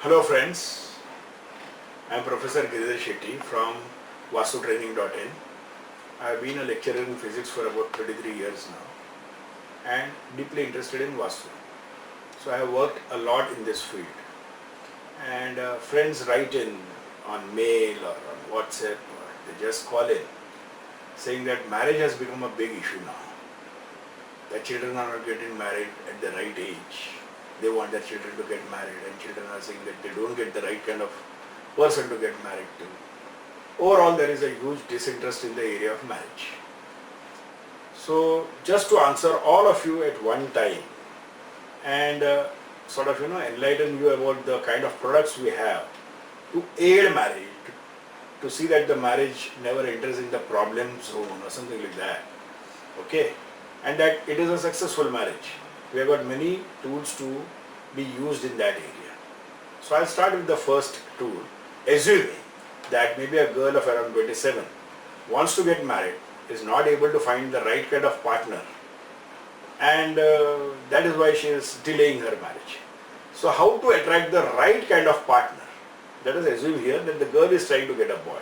Hello friends, I am Professor Shetty from Vastu I have been a lecturer in physics for about 33 years now and deeply interested in Vastu. So I have worked a lot in this field and friends write in on mail or on WhatsApp or they just call in saying that marriage has become a big issue now. That children are not getting married at the right age. They want their children to get married and children are saying that they don't get the right kind of person to get married to. Overall, there is a huge disinterest in the area of marriage. So just to answer all of you at one time and enlighten you about the kind of products we have to aid marriage, to see that the marriage never enters in the problem zone or something like that. Okay, and that it is a successful marriage. We have got many tools to be used in that area. So I'll start with the first tool. Assuming that maybe a girl of around 27 wants to get married, is not able to find the right kind of partner, and that is why she is delaying her marriage. So how to attract the right kind of partner? Let us assume here that the girl is trying to get a boy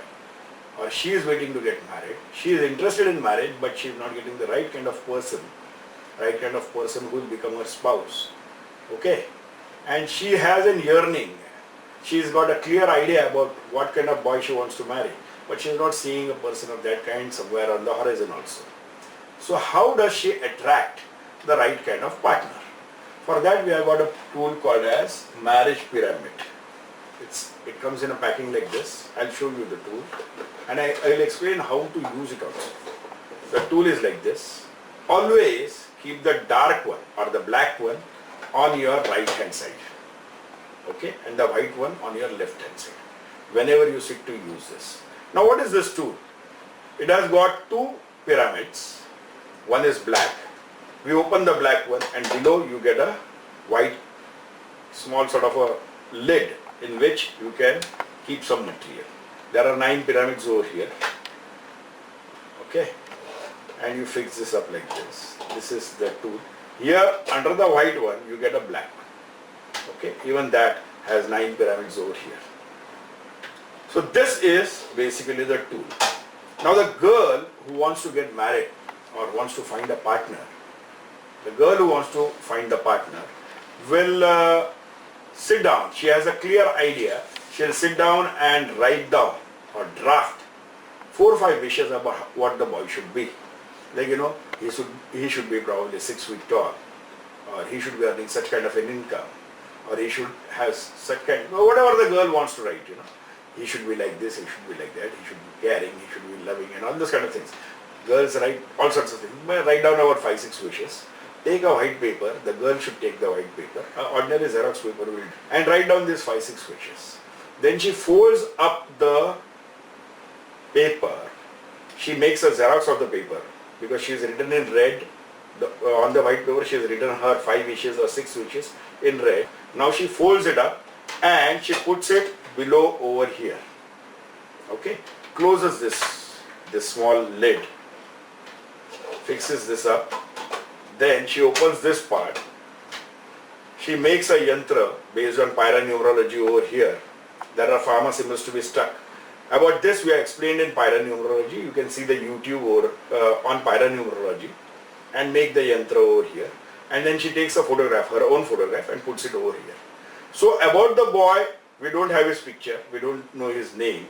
or she is waiting to get married. She is interested in marriage but she is not getting the right kind of person who will become her spouse. Okay, and she has a yearning. She's got a clear idea about what kind of boy she wants to marry, but she is not seeing a person of that kind somewhere on the horizon also. So how does she attract the right kind of partner? For that we have got a tool called as marriage pyramid. It comes in a packing like this. I'll show you the tool and I will explain how to use it also. The tool is like this. Always keep the dark one or the black one on your right hand side, okay, and the white one on your left hand side whenever you sit to use this. Now what is this tool? It has got two pyramids. One is black. We open the black one and below you get a white small sort of a lid in which you can keep some material. There are 9 pyramids over here, okay, and you fix this up like this. This is the tool. Here under the white one you get a black one, okay, even that has 9 pyramids over here. So this is basically the tool. Now the girl who wants to get married or wants to find a partner, will sit down. She has a clear idea. She'll sit down and write down or draft 4 or 5 wishes about what the boy should be. Like, he should be probably 6 feet tall, or he should be earning such kind of an income, or he should have such kind, whatever the girl wants to write, he should be like this, he should be like that, he should be caring, he should be loving, and all those kind of things. Girls write all sorts of things. Write down about 5-6 wishes. Take a white paper. The girl should take the white paper. Ordinary Xerox paper will, and write down these 5-6 wishes. Then she folds up the paper. She makes a Xerox of the paper because she has written in red. On the white paper she has written her 5 wishes or 6 wishes in red. Now she folds it up and she puts it below over here. Okay. Closes this small lid. Fixes this up. Then she opens this part. She makes a yantra based on Pyra numerology over here. There are pharma symbols to be stuck. About this we have explained in Pyra numerology. You can see the YouTube on Pyra numerology and make the yantra over here. And then she takes a photograph, her own photograph, and puts it over here. So about the boy, we don't have his picture. We don't know his name.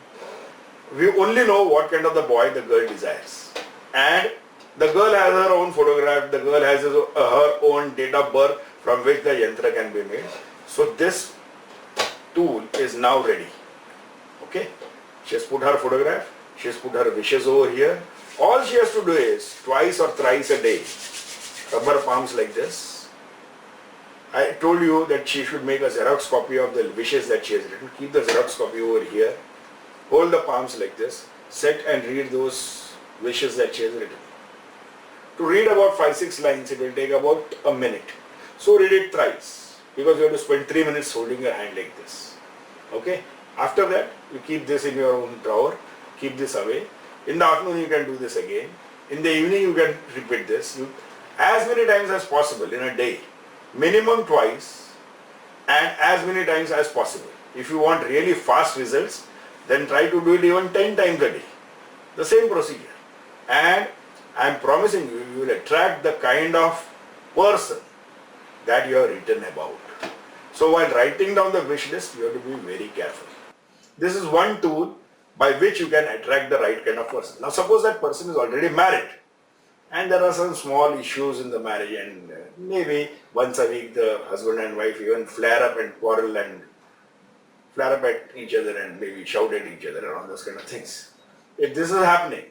We only know what kind of the boy the girl desires. And the girl has her own photograph, the girl has her own date of birth from which the yantra can be made. So this tool is now ready. Okay, she has put her photograph, she has put her wishes over here. All she has to do is twice or thrice a day rub her palms like this. I told you that she should make a Xerox copy of the wishes that she has written. Keep the Xerox copy over here. Hold the palms like this. Sit and read those wishes that she has written. To read about 5-6 lines, it will take about a minute. So read it thrice, because you have to spend 3 minutes holding your hand like this. Okay. After that, you keep this in your own drawer. Keep this away. In the afternoon, you can do this again. In the evening, you can repeat this as many times as possible in a day. Minimum twice. and as many times as possible. If you want really fast results, then try to do it even 10 times a day. The same procedure. And I am promising you, you will attract the kind of person that you have written about. So while writing down the wish list, you have to be very careful. This is one tool by which you can attract the right kind of person. Now suppose that person is already married and there are some small issues in the marriage, and maybe once a week the husband and wife even flare up and quarrel and flare up at each other and maybe shout at each other and all those kind of things. If this is happening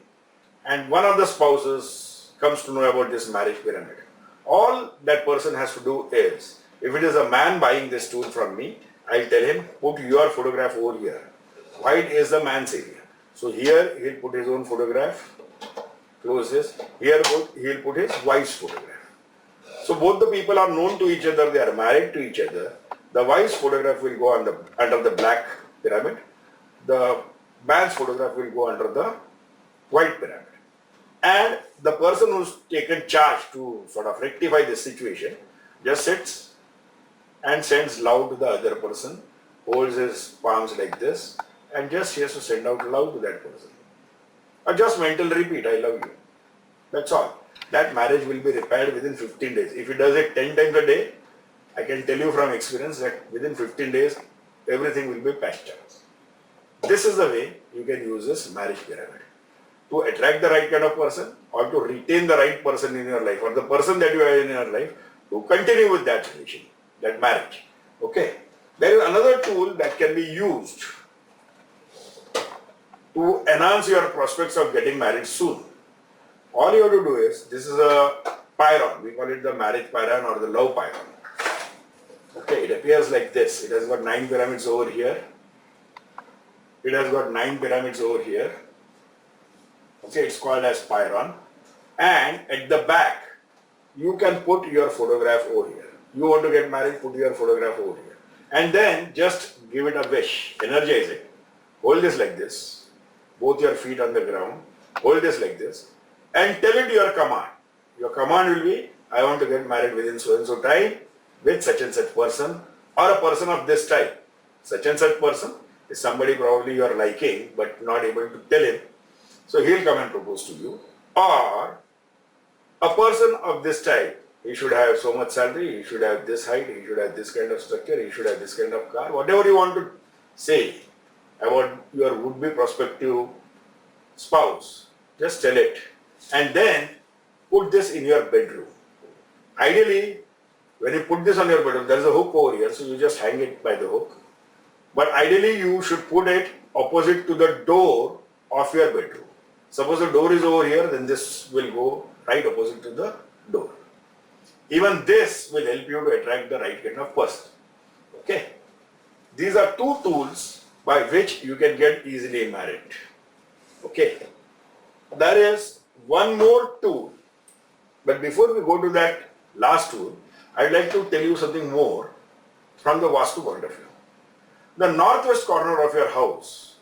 and one of the spouses comes to know about this marriage pyramid, all that person has to do is, if it is a man buying this tool from me, I'll tell him, put your photograph over here. White is the man's area. So here he'll put his own photograph, close this. Here he'll put his wife's photograph. So both the people are known to each other, they are married to each other. The wife's photograph will go under the black pyramid. The man's photograph will go under the white pyramid. And the person who's taken charge to sort of rectify this situation just sits and sends love to the other person, holds his palms like this, and just he has to send out love to that person. Or just mental repeat, I love you. That's all. That marriage will be repaired within 15 days. If he does it 10 times a day, I can tell you from experience that within 15 days, everything will be patched up. This is the way you can use this marriage pyramid. To attract the right kind of person, or to retain the right person in your life, or the person that you have in your life, to continue with that relation, that marriage. Okay. There is another tool that can be used to enhance your prospects of getting married soon. All you have to do is, this is a pyron, we call it the marriage pyron or the love pyron. Okay, it appears like this. It has got 9 pyramids over here. It has got 9 pyramids over here. Okay, it's called as pyron. And at the back, you can put your photograph over here. You want to get married, put your photograph over here. And then just give it a wish, energize it. Hold this like this, both your feet on the ground. Hold this like this and tell it your command. Your command will be, I want to get married within so and so time with such and such person, or a person of this type. Such and such person is somebody probably you are liking but not able to tell him. So he'll come and propose to you. Or a person of this type, he should have so much salary, he should have this height, he should have this kind of structure, he should have this kind of car. Whatever you want to say about your would-be prospective spouse, just tell it. And then put this in your bedroom. Ideally, when you put this on your bedroom, there is a hook over here, so you just hang it by the hook. But ideally, you should put it opposite to the door of your bedroom. Suppose the door is over here, then this will go right opposite to the door. Even this will help you to attract the right kind of person. Okay. These are 2 tools by which you can get easily married. Okay. There is one more tool. But before we go to that last tool, I'd like to tell you something more from the Vaastu point of view. The northwest corner of your house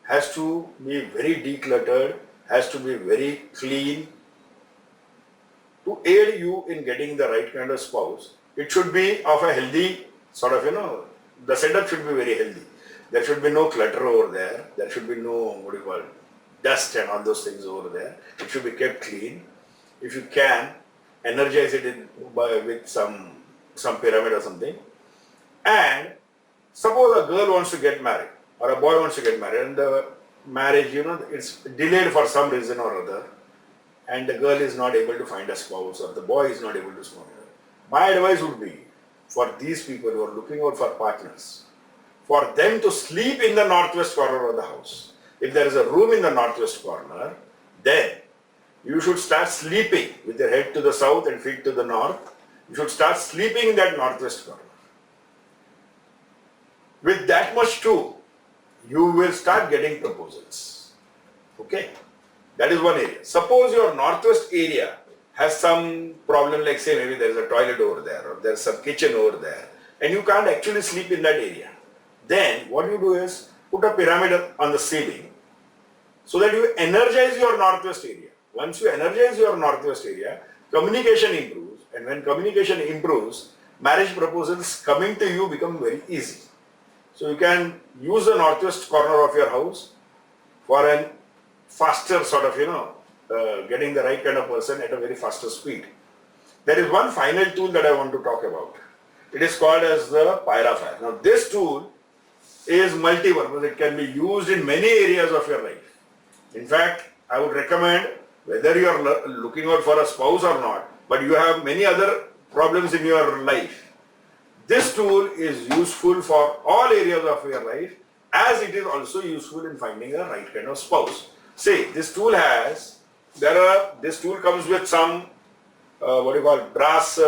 has to be very decluttered, has to be very clean. To aid you in getting the right kind of spouse, it should be of a healthy sort of, the setup should be very healthy. There should be no clutter over there. There should be no, dust and all those things over there. It should be kept clean. If you can, energize it with some pyramid or something. And suppose a girl wants to get married or a boy wants to get married and the marriage, it's delayed for some reason or other, and the girl is not able to find a spouse or the boy is not able to find her. My advice would be for these people who are looking out for partners, for them to sleep in the northwest corner of the house. If there is a room in the northwest corner, then you should start sleeping with your head to the south and feet to the north. You should start sleeping in that northwest corner. With that much too, you will start getting proposals. Okay? That is one area. Suppose your northwest area has some problem, like say maybe there is a toilet over there or there is some kitchen over there and you can't actually sleep in that area. Then what you do is put a pyramid on the ceiling so that you energize your northwest area. Once you energize your northwest area, communication improves, and when communication improves, marriage proposals coming to you become very easy. So you can use the northwest corner of your house for a faster sort of, getting the right kind of person at a very faster speed. There is one final tool that I want to talk about. It is called as the Pyra Fire. Now this tool is multi-purpose. It can be used in many areas of your life. In fact, I would recommend, whether you are looking out for a spouse or not, but you have many other problems in your life, this tool is useful for all areas of your life, as it is also useful in finding a right kind of spouse. See, this tool this tool comes with some, brass,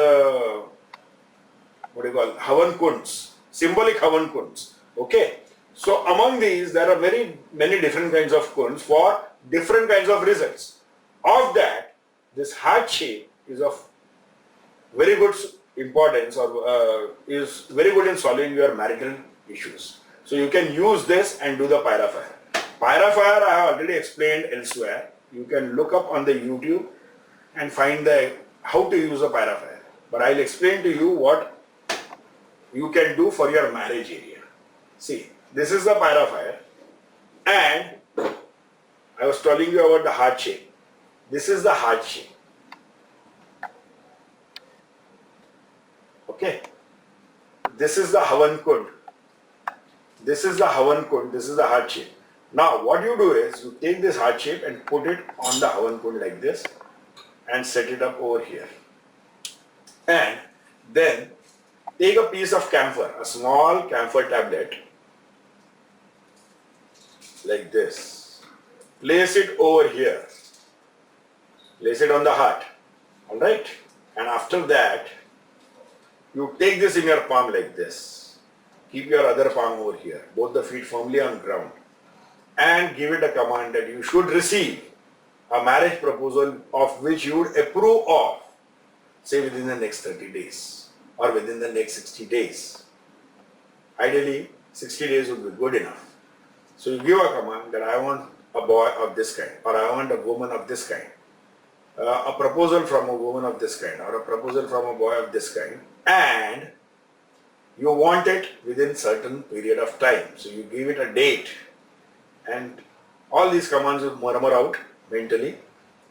Havan kunds, symbolic Havan kunds. Okay. So among these, there are very many different kinds of kunds for different kinds of results. Of that, this heart shape is of very good importance, or is very good in solving your marital issues. So you can use this and do the Pyra Fire. Pyra Fire I have already explained elsewhere. You can look up on the YouTube and find how to use a Pyra Fire. But I will explain to you what you can do for your marriage area. See, this is the Pyra Fire, and I was telling you about the heart shape. This is the heart shape. Okay. This is the Havan Kund. This is the Havan Kund. This is the heart shape. Now what you do is you take this heart shape and put it on the Havan Kund like this and set it up over here. And then take a piece of camphor, a small camphor tablet like this. Place it over here. Place it on the heart. Alright? And after that, you take this in your palm like this. Keep your other palm over here. Both the feet firmly on ground. And give it a command that you should receive a marriage proposal of which you would approve of, say within the next 30 days or within the next 60 days. Ideally, 60 days would be good enough. So you give a command that I want a boy of this kind, or I want a woman of this kind, a proposal from a woman of this kind, or a proposal from a boy of this kind, and you want it within certain period of time. So you give it a date, and all these commands will murmur out mentally,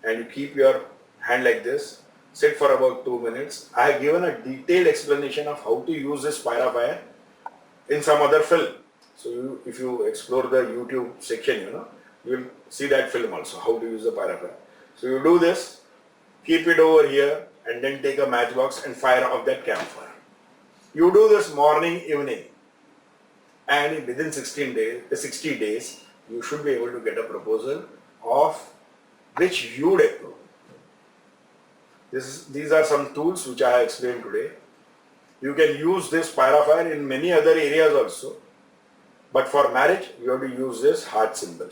and you keep your hand like this, sit for about 2 minutes. I have given a detailed explanation of how to use this Pyra Fire in some other film. So if you explore the YouTube section, you will see that film also, how to use the Pyra Fire. So you do this, keep it over here, and then take a matchbox and fire off that camphor. You do this morning, evening, and within 60 days, you should be able to get a proposal of which you would approve. These are some tools which I have explained today. You can use this Pyra Fire in many other areas also, but for marriage, you have to use this heart symbol.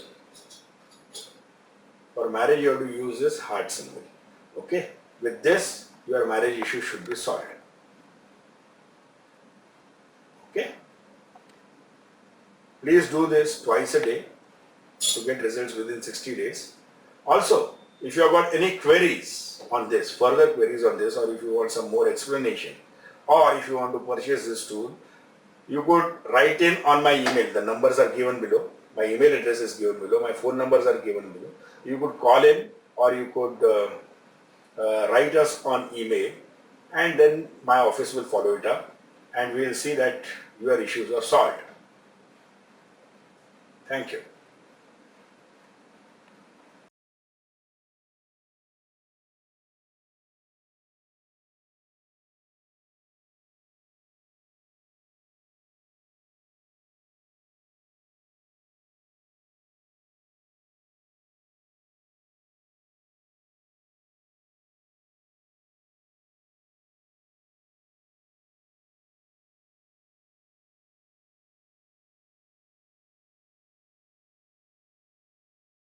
For marriage, you have to use this heart symbol. Okay? With this, your marriage issue should be solved. Okay? Please do this twice a day to get results within 60 days. Also, if you have got any queries on this, further queries on this, or if you want some more explanation, or if you want to purchase this tool, you could write in on my email. The numbers are given below. My email address is given below. My phone numbers are given below. You could call in, or you could write us on email, and then my office will follow it up, and we will see that your issues are solved. Thank you.